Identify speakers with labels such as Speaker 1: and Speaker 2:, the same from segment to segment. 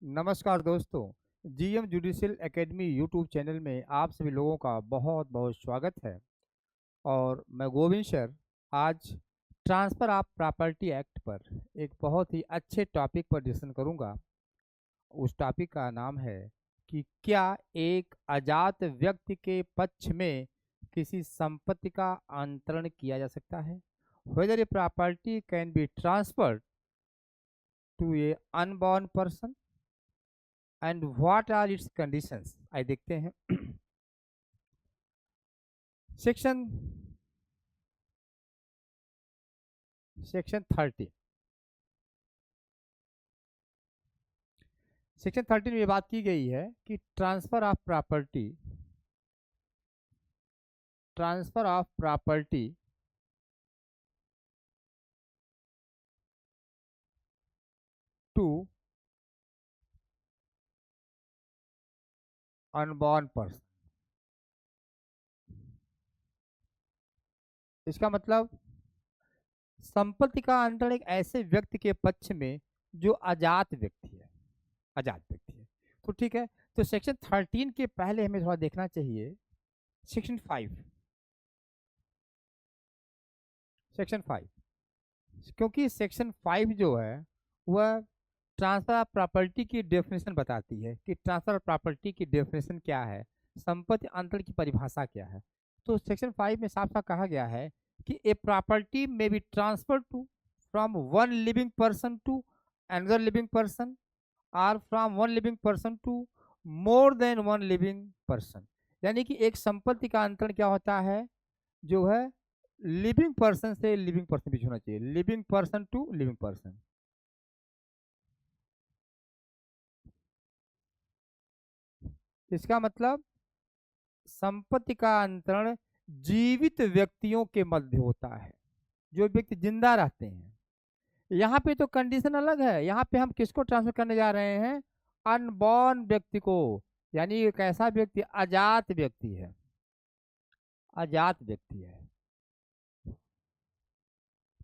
Speaker 1: नमस्कार दोस्तों। GM judicial academy YouTube channel में आप सभी लोगों का बहुत बहुत स्वागत है। और मैं गोविंद सर आज ट्रांसफ़र ऑफ प्रॉपर्टी एक्ट पर एक बहुत ही अच्छे टॉपिक पर डिस्कशन करूंगा। उस टॉपिक का नाम है कि क्या एक अजात व्यक्ति के पक्ष में किसी संपत्ति का अंतरण किया जा सकता है। Whether a property can be transferred to a unborn person and what are its conditions, आइए देखते हैं। सेक्शन सेक्शन 30 सेक्शन 13 में ये बात की गई है कि transfer of property to unborn person. इसका मतलब संपत्ति का अंतरण एक ऐसे व्यक्ति के पक्ष में जो अजात व्यक्ति है। अजात व्यक्ति है तो ठीक है। तो सेक्शन 13 के पहले हमें थोड़ा देखना चाहिए सेक्शन 5 क्योंकि सेक्शन 5 जो है वह ट्रांसफर ऑफ प्रॉपर्टी की डेफिनेशन बताती है कि ट्रांसफर ऑफ प्रॉपर्टी की डेफिनेशन क्या है, संपत्ति अंतरण की परिभाषा क्या है। तो सेक्शन 5 में साफ साफ कहा गया है कि ए प्रॉपर्टी में B transfer to from one living person to another living person और from one living person to more than one living person. यानी कि एक संपत्ति का अंतरण क्या होता है, जो है लिविंग पर्सन से लिविंग पर्सन बीच होना चाहिए, living person to living person. इसका मतलब संपत्ति का अंतरण जीवित व्यक्तियों के मध्य होता है, जो व्यक्ति जिंदा रहते हैं। यहाँ पे तो कंडीशन अलग है। यहाँ पे हम किसको ट्रांसफर करने जा रहे हैं, अनबॉर्न व्यक्ति को। यानी एक ऐसा व्यक्ति अजात व्यक्ति है, अजात व्यक्ति है।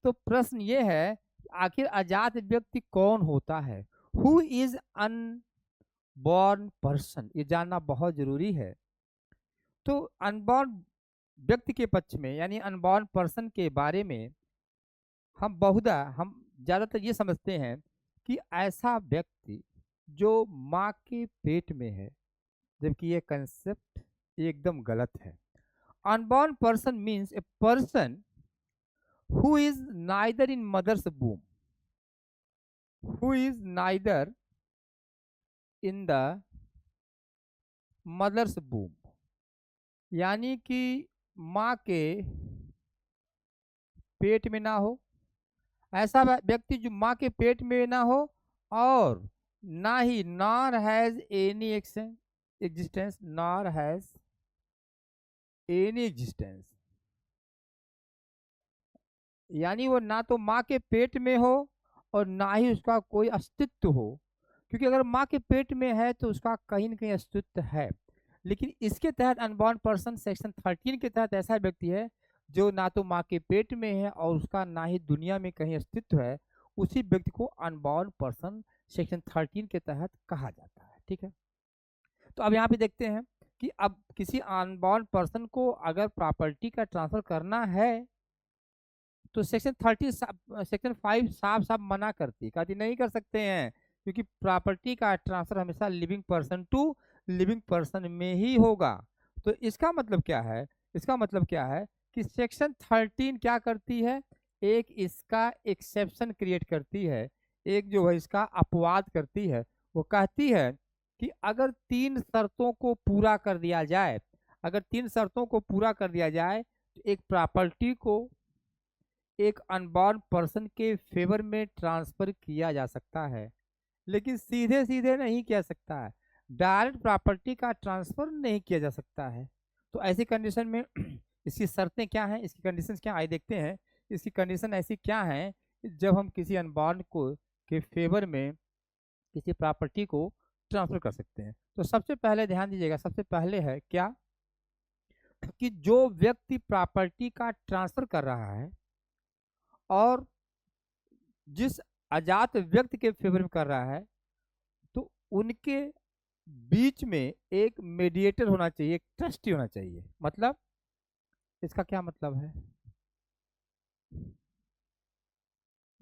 Speaker 1: तो प्रश्न ये है आखिर अजात व्यक्ति कौन होता है, हु इज अनबॉर्न पर्सन, ये जानना बहुत जरूरी है। तो अनबॉर्न व्यक्ति के पक्ष में यानी अनबॉर्न पर्सन के बारे में हम ज्यादातर ये समझते हैं कि ऐसा व्यक्ति जो माँ के पेट में है, जबकि ये कंसेप्ट एकदम गलत है। Unborn person means a person who is neither in mother's बूम, who is neither in the mother's बूम, यानी कि माँ के पेट में ना हो। ऐसा व्यक्ति जो माँ के पेट में ना हो और ना ही nor has any existence, nor has any existence, यानी वो ना तो माँ के पेट में हो और ना ही उसका कोई अस्तित्व हो। क्योंकि अगर माँ के पेट में है तो उसका कहीं ना कहीं अस्तित्व है। लेकिन इसके तहत अनबॉर्न पर्सन सेक्शन 13 के तहत ऐसा व्यक्ति है जो ना तो माँ के पेट में है और उसका ना ही दुनिया में कहीं अस्तित्व है। उसी व्यक्ति को अनबॉर्न पर्सन सेक्शन 13 के तहत कहा जाता है। ठीक है। तो अब यहाँ पे देखते हैं कि अब किसी अनबॉर्न पर्सन को अगर प्रॉपर्टी का ट्रांसफर करना है तो सेक्शन 5 साफ साफ मना करती है, कहती नहीं कर सकते हैं, क्योंकि प्रॉपर्टी का ट्रांसफर हमेशा living person to living person में ही होगा। तो इसका मतलब क्या है, इसका मतलब क्या है कि सेक्शन 13 क्या करती है, एक इसका एक्सेप्शन क्रिएट करती है, एक जो है इसका अपवाद करती है। वो कहती है कि अगर तीन शर्तों को पूरा कर दिया जाए, अगर तीन शर्तों को पूरा कर दिया जाए तो एक प्रॉपर्टी को एक अनबॉर्न पर्सन के फेवर में ट्रांसफर किया जा सकता है, लेकिन सीधे सीधे नहीं किया सकता है, डायरेक्ट प्रॉपर्टी का ट्रांसफर नहीं किया जा सकता है। तो ऐसी कंडीशन में इसकी शर्तें क्या हैं, इसकी कंडीशंस क्या, आइए देखते हैं। इसकी कंडीशन ऐसी क्या है जब हम किसी अनबॉर्न को के फेवर में किसी प्रॉपर्टी को ट्रांसफर कर सकते हैं। तो सबसे पहले ध्यान दीजिएगा, सबसे पहले है क्या कि जो व्यक्ति प्रॉपर्टी का ट्रांसफर कर रहा है और जिस अजात व्यक्ति के फेवर में कर रहा है, तो उनके बीच में एक मीडिएटर होना चाहिए, एक ट्रस्टी होना चाहिए। मतलब इसका क्या मतलब है?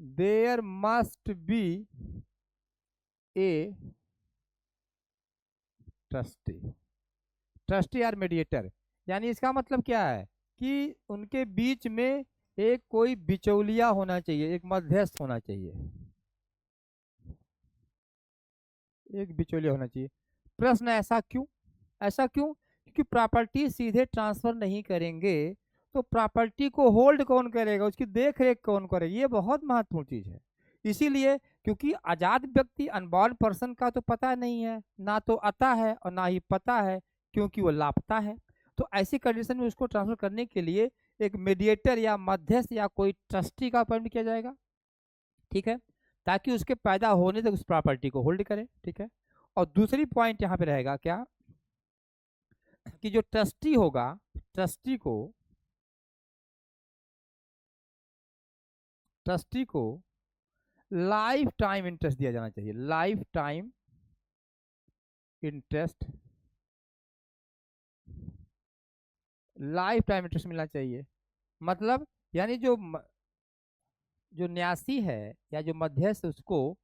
Speaker 1: There must be a trustee, trustee और मीडिएटर। यानी इसका मतलब क्या है कि उनके बीच में एक कोई बिचौलिया होना चाहिए, एक मध्यस्थ होना चाहिए, एक बिचौलिया होना चाहिए। प्रश्न, ऐसा क्यों? ऐसा क्यों? क्योंकि प्रॉपर्टी सीधे ट्रांसफर नहीं करेंगे तो प्रॉपर्टी को होल्ड कौन करेगा, उसकी देख रेख कौन करेगा? ये बहुत महत्वपूर्ण चीज है। इसीलिए, क्योंकि आजाद व्यक्ति अनबॉर्न पर्सन का तो पता नहीं है, ना तो आता है और ना ही पता है, क्योंकि वो लापता है। तो ऐसी कंडीशन में उसको ट्रांसफर करने के लिए एक मीडिएटर या मध्यस्थ या कोई ट्रस्टी का अपॉइंट किया जाएगा, ठीक है, ताकि उसके पैदा होने तक उस प्रॉपर्टी को होल्ड करे, ठीक है। और दूसरी पॉइंट यहाँ पे रहेगा क्या, कि जो ट्रस्टी होगा, ट्रस्टी को लाइफ टाइम इंटरेस्ट दिया जाना चाहिए, life time interest, life time interest मिलना चाहिए। मतलब यानी जो न्यासी है या जो मध्यस्थ, उसको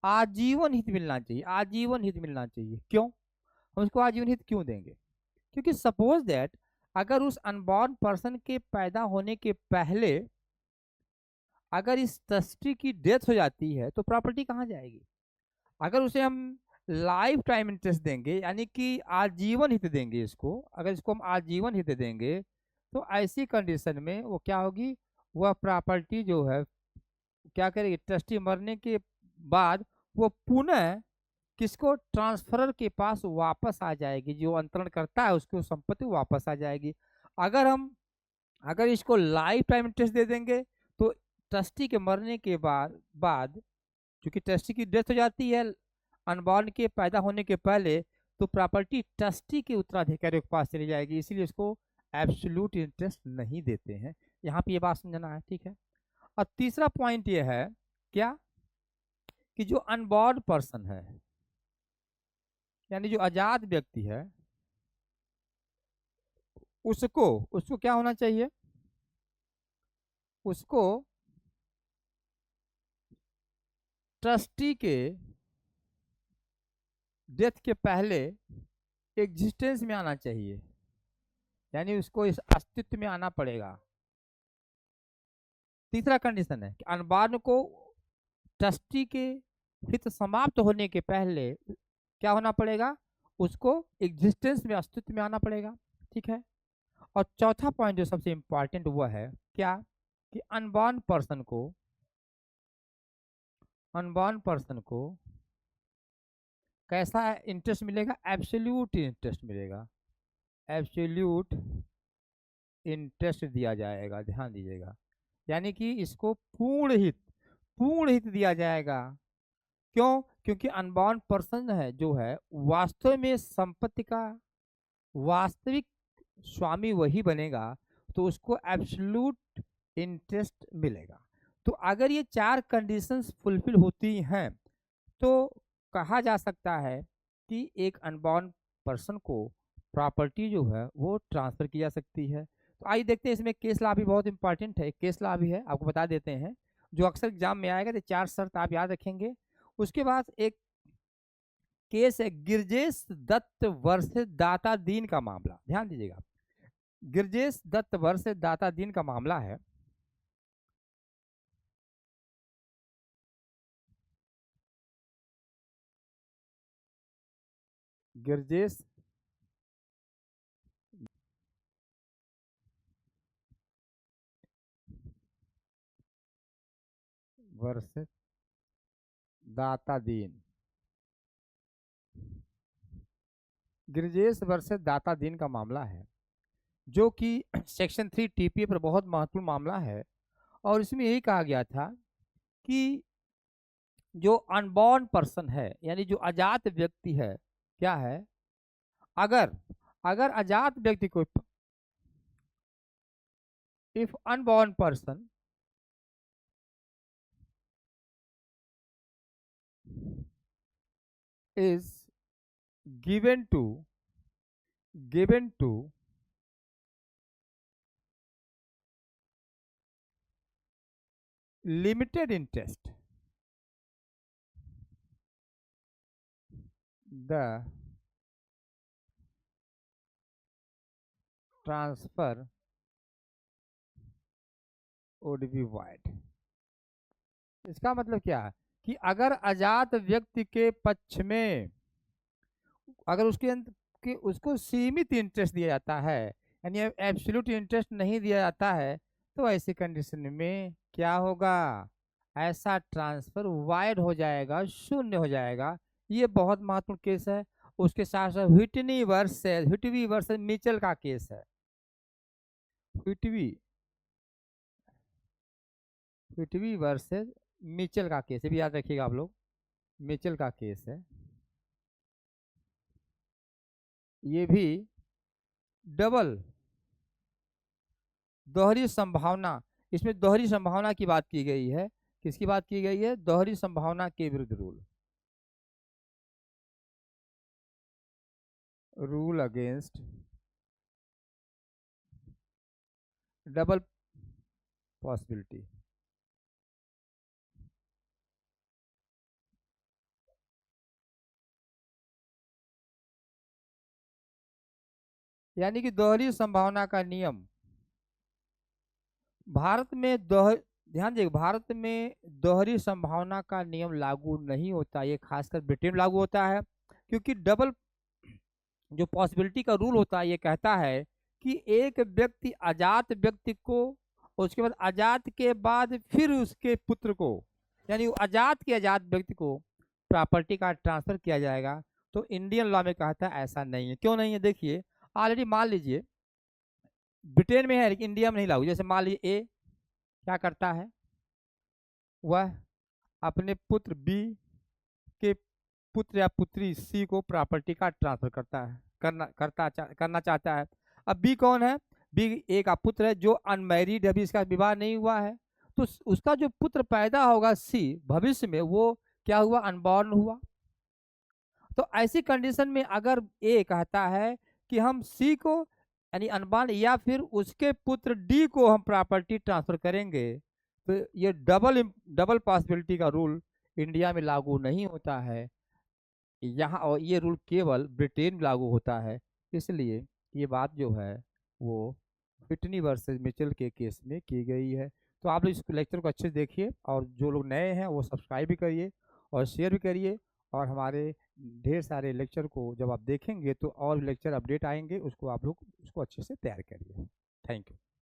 Speaker 1: आजीवन हित मिलना चाहिए, आजीवन हित मिलना चाहिए। क्यों हम उसको आजीवन हित क्यों देंगे? क्योंकि सपोज दैट अगर उस अनबॉर्न पर्सन के पैदा होने के पहले अगर इस ट्रस्टी की डेथ हो जाती है तो प्रॉपर्टी कहाँ जाएगी? अगर उसे हम लाइफ टाइम इंटरेस्ट देंगे, यानी कि आजीवन हित देंगे इसको, अगर इसको हम आजीवन हित देंगे तो ऐसी कंडीशन में वो क्या होगी, वह प्रॉपर्टी जो है क्या करेगी, ट्रस्टी मरने के बाद वो पुनः किसको, ट्रांसफरर के पास वापस आ जाएगी, जो अंतरण करता है उसकी संपत्ति वापस आ जाएगी। अगर हम अगर इसको लाइफ टाइम इंटरेस्ट दे देंगे तो ट्रस्टी के मरने के बाद क्योंकि ट्रस्टी की डेथ हो जाती है अनबॉर्न के पैदा होने के पहले, तो प्रॉपर्टी ट्रस्टी के उत्तराधिकारियों के पास चली जाएगी, इसीलिए उसको एब्सोल्यूट इंटरेस्ट नहीं देते हैं। यहाँ पे ये बात समझना है, ठीक है। और तीसरा पॉइंट ये है क्या, कि जो अनबॉर्न पर्सन है, यानी जो आजाद व्यक्ति है, उसको उसको क्या होना चाहिए, उसको ट्रस्टी के डेथ के पहले एग्जिस्टेंस में आना चाहिए, यानी उसको इस अस्तित्व में आना पड़ेगा। तीसरा कंडीशन है कि अनबॉर्न को ट्रस्टी के हित समाप्त होने के पहले क्या होना पड़ेगा, उसको एग्जिस्टेंस में, अस्तित्व में आना पड़ेगा, ठीक है। और चौथा पॉइंट जो सबसे इंपॉर्टेंट हुआ है क्या, कि अनबॉर्न पर्सन को कैसा इंटरेस्ट मिलेगा, एब्सोल्यूट इंटरेस्ट मिलेगा, एब्सोल्यूट इंटरेस्ट दिया जाएगा, ध्यान दीजिएगा। यानी कि इसको पूर्ण हित दिया जाएगा। क्यों? क्योंकि अनबॉर्न पर्सन है जो है वास्तव में संपत्ति का वास्तविक स्वामी वही बनेगा, तो उसको एब्सोल्यूट इंटरेस्ट मिलेगा। तो अगर ये चार कंडीशंस फुलफिल होती हैं तो कहा जा सकता है कि एक अनबॉर्न पर्सन को प्रॉपर्टी जो है वो ट्रांसफर की जा सकती है। तो आइए देखते हैं, इसमें केस लॉ भी बहुत इंपॉर्टेंट है, केस लॉ भी है, आपको बता देते हैं, जो अक्सर एग्जाम में आएगा। तो चार शर्त आप याद रखेंगे। उसके बाद एक केस है गिरजेश दत्त वर्सेस दाता दीन का मामला, ध्यान दीजिएगा, गिरजेश दत्त वर्सेस दाता दीन का मामला है। गिरजेश वर्सेस दाता दीन, गिरजेश वर्सेस दाता दीन का मामला है, जो कि सेक्शन 3 टीपीए पर बहुत महत्वपूर्ण मामला है। और इसमें यही कहा गया था कि जो अनबॉर्न पर्सन है, यानी जो अजात व्यक्ति है, क्या है, अगर अगर अजात व्यक्ति को, if unborn person is given to limited interest, the transfer would be void। इसका मतलब क्या है कि अगर अजात व्यक्ति के पक्ष में अगर कि उसको सीमित इंटरेस्ट दिया जाता है, यानी एब्सोल्यूट इंटरेस्ट नहीं दिया जाता है, तो ऐसी कंडीशन में क्या होगा, ऐसा ट्रांसफर वाइड हो जाएगा, शून्य हो जाएगा। ये बहुत महत्वपूर्ण केस है। उसके साथ साथ व्हिटवी वर्सेस मिचेल का केस है। व्हिटवी वर्सेस मिचेल का केस है, भी याद रखिएगा आप लोग, मिचेल का केस है। ये भी डबल दोहरी संभावना, इसमें दोहरी संभावना की बात की गई है। किसकी बात की गई है? दोहरी संभावना के विरुद्ध रूल अगेंस्ट डबल पॉसिबिलिटी। यानी कि दोहरी संभावना का नियम भारत में ध्यान दीजिए, भारत में दोहरी संभावना का नियम लागू नहीं होता। ये खासकर ब्रिटेन में लागू होता है, क्योंकि डबल जो पॉसिबिलिटी का रूल होता है ये कहता है कि एक व्यक्ति अजात व्यक्ति को, उसके बाद अजात के बाद फिर उसके पुत्र को, यानी अजात के अजात व्यक्ति को प्रॉपर्टी का ट्रांसफर किया जाएगा। तो इंडियन लॉ में कहता है ऐसा नहीं है। क्यों नहीं है? देखिए, ऑलरेडी मान लीजिए ब्रिटेन में है लेकिन इंडिया में नहीं लागू। जैसे मान लीजिए ए क्या करता है, वह अपने पुत्र बी के पुत्र या पुत्री सी को प्रॉपर्टी का ट्रांसफर करना चाहता है। अब बी कौन है? बी ए का पुत्र है जो अनमैरिड, अभी इसका विवाह नहीं हुआ है। तो उसका जो पुत्र पैदा होगा सी, भविष्य में वो क्या हुआ? अनबॉर्न हुआ। तो ऐसी कंडीशन में अगर ए कहता है कि हम सी को यानी अनबॉर्न या फिर उसके पुत्र डी को हम प्रॉपर्टी ट्रांसफर करेंगे, तो ये डबल पॉसिबिलिटी का रूल इंडिया में लागू नहीं होता है यहाँ, और ये रूल केवल ब्रिटेन में लागू होता है। इसलिए ये बात जो है वो व्हिटनी वर्सेस मिचेल के केस में की गई है। तो आप लोग इस लेक्चर को अच्छे से देखिए, और जो लोग नए हैं वो सब्सक्राइब भी करिए और शेयर भी करिए। और हमारे ढेर सारे लेक्चर को जब आप देखेंगे तो और लेक्चर अपडेट आएंगे, उसको आप लोग उसको अच्छे से तैयार करिए। Thank you.